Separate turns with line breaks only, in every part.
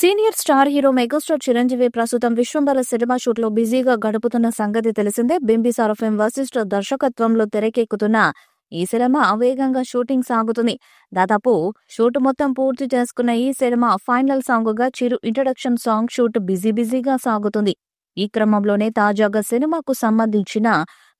Senior star hero megastar Chiranjeevi ప్రస్తుతం Vishwambhara cinema shoot లో బిజీగా గడుపుతున్న సంగతి తెలిసిందే. బింబిసార ఫిల్మ్ వశిష్ఠ దర్శకత్వంలో తెరకెక్కుతున్న ఈ సినిమా వేగంగా షూటింగ్ సాగుతుంది. దాదాపు షూట్ మొత్తం పూర్తి చేసుకున్న ఈ సినిమా ఫైనల్ సాంగ్ గా చిరు ఇంట్రడక్షన్ సాంగ్ షూట్ బిజీగా సాగుతుంది. ఈ క్రమంలోనే తాజాగా సినిమాకు సంబంధించిన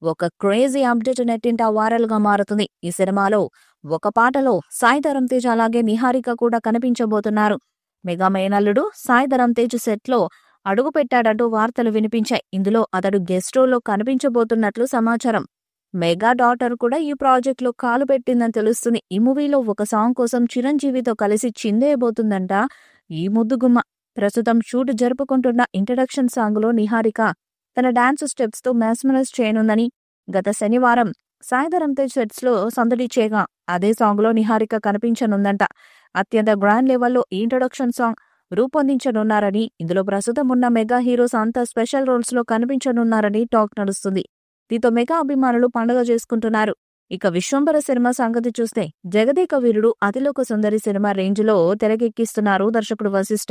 ఒక క్రేజీ అప్డేట్ నెట్టింట వైరల్ గా మారుతుంది. ఈ సినిమాలో ఒక పాటలో సాయి ధరమ్ తేజ్ అలాగే నిహారిక కూడా కనిపించబోతున్నారు. మెగా మేనల్లుడు సాయి ధరమ్ తేజ్ సెట్ లో అడుగు పెట్టాడంటూ వార్తలు వినిపించాయి. ఇందులో అతడు గెస్ట్ రోల్లో కనిపించబోతున్నట్లు సమాచారం. మెగా డాటర్ కూడా ఈ ప్రాజెక్ట్ లో కాలు పెట్టిందని తెలుస్తుంది. ఈ మూవీలో ఒక సాంగ్ కోసం చిరంజీవితో కలిసి చిందేయబోతుందంట ఈ ముద్దుగుమ్మ. ప్రస్తుతం షూట్ జరుపుకుంటున్న ఇంట్రడక్షన్ సాంగ్ లో నిహారిక తన డాన్స్ స్టెప్స్ తో మెస్మరైజ్ చేయనుందని గత శనివారం సాయి ధరమ్ తేజ్ సెట్స్ లో సందడి చేయగా అదే సాంగ్ లో నిహారిక కనిపించనుందంట. అత్యంత గ్రాండ్ లెవెల్లో ఈ ఇంట్రొడక్షన్ సాంగ్ రూపొందించనున్నారని, ఇందులో ప్రస్తుతం ఉన్న మెగా హీరోస్ అంతా స్పెషల్ రోల్స్ లో కనిపించనున్నారని టాక్ నడుస్తుంది. దీంతో మెగా అభిమానులు పండుగ చేసుకుంటున్నారు. ఇక విశ్వంబర సినిమా సంగతి చూస్తే జగదేక వీరుడు అతిలోక సుందరి సినిమా రేంజ్ లో తెరకెక్కిస్తున్నారు దర్శకుడు వశిష్ఠ.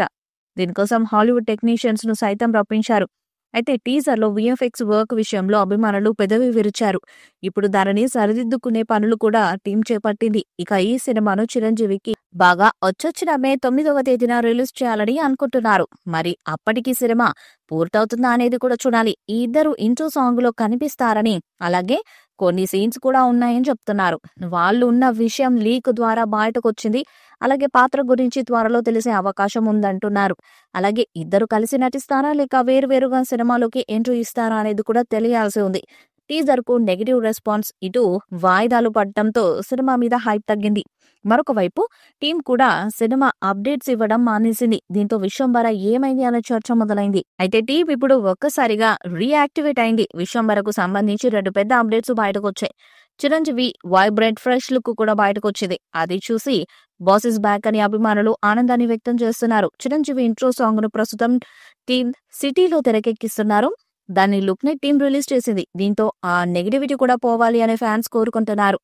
దీనికోసం హాలీవుడ్ టెక్నీషియన్స్ ను సైతం రప్పించారు. అయితే టీజర్ లో విఎఫ్ఎక్స్ వర్క్ విషయంలో అభిమానులు పెదవి విరిచారు. ఇప్పుడు దానిని సరిదిద్దుకునే పనులు కూడా టీం చేపట్టింది. ఇక ఈ సినిమాను చిరంజీవికి బాగా వచ్చొచ్చిన మే 9వ తేదీన రిలీజ్ చేయాలని అనుకుంటున్నారు. మరి అప్పటికి సినిమా పూర్తవుతుందా అనేది కూడా చూడాలి. ఈ ఇద్దరు ఇంట్రో సాంగ్ లో కనిపిస్తారని, అలాగే కొన్ని సీన్స్ కూడా ఉన్నాయని చెప్తున్నారు. వాళ్ళు ఉన్న విషయం లీక్ ద్వారా బయటకొచ్చింది. అలాగే పాత్ర గురించి త్వరలో తెలిసే అవకాశం ఉందంటున్నారు. అలాగే ఇద్దరు కలిసి నటిస్తారా లేక వేరువేరుగా సినిమాలోకి ఎంట్రీ ఇస్తారా అనేది కూడా తెలియాల్సి ఉంది. టీజర్ కు నెగిటివ్ రెస్పాన్స్, ఇటు వాయిదాలు పడటంతో సినిమా మీద హైప్ తగ్గింది. మరొక వైపు టీం కూడా సినిమా అప్డేట్స్ ఇవ్వడం మానేసింది. దీంతో విశ్వంబర ఏమైంది అనే చర్చ మొదలైంది. అయితే టీం ఇప్పుడు ఒక్కసారిగా రీయాక్టివేట్ అయింది. విశ్వంబరకు సంబంధించి 2 పెద్ద అప్డేట్స్ బయటకు వచ్చాయి. చిరంజీవి వైబ్రెంట్ ఫ్రెష్ లుక్ కూడా బయటకొచ్చింది. అది చూసి బాస్ ఇస్ బ్యాక్ అని అభిమానులు ఆనందాన్ని వ్యక్తం చేస్తున్నారు. చిరంజీవి ఇంట్రో సాంగ్ ను ప్రస్తుతం టీం సిటీలో తెరకెక్కిస్తున్నారు. దాని లుక్ ని టీం రిలీజ్ చేసింది. దీంతో ఆ నెగిటివిటీ కూడా పోవాలి అనే ఫ్యాన్స్ కోరుకుంటున్నారు.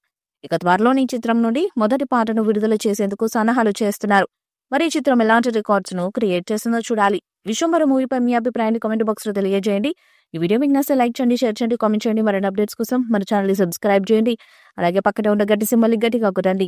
ఇక త్వరలోని చిత్రం నుండి మొదటి పాటను విడుదల చేసేందుకు సన్నాహాలు చేస్తున్నారు. మరి ఈ చిత్రం ఎలాంటి రికార్డ్స్ ను క్రియేట్ చేస్తుందో చూడాలి. విశ్వంబర మూవీపై మీ అభిప్రాయాన్ని కామెంట్ బాక్స్ లో తెలియజేయండి. ఈ వీడియో మీకు నచ్చితే లైక్ చేయండి, షేర్ చేయండి, కామెంట్ చేయండి. మరిన్ని అప్డేట్స్ కోసం మన ఛానల్ ని సబ్స్క్రైబ్ చేయండి. అలాగే పక్కనే ఉన్న గట్టి సింబల్ గట్టిగా కొట్టండి.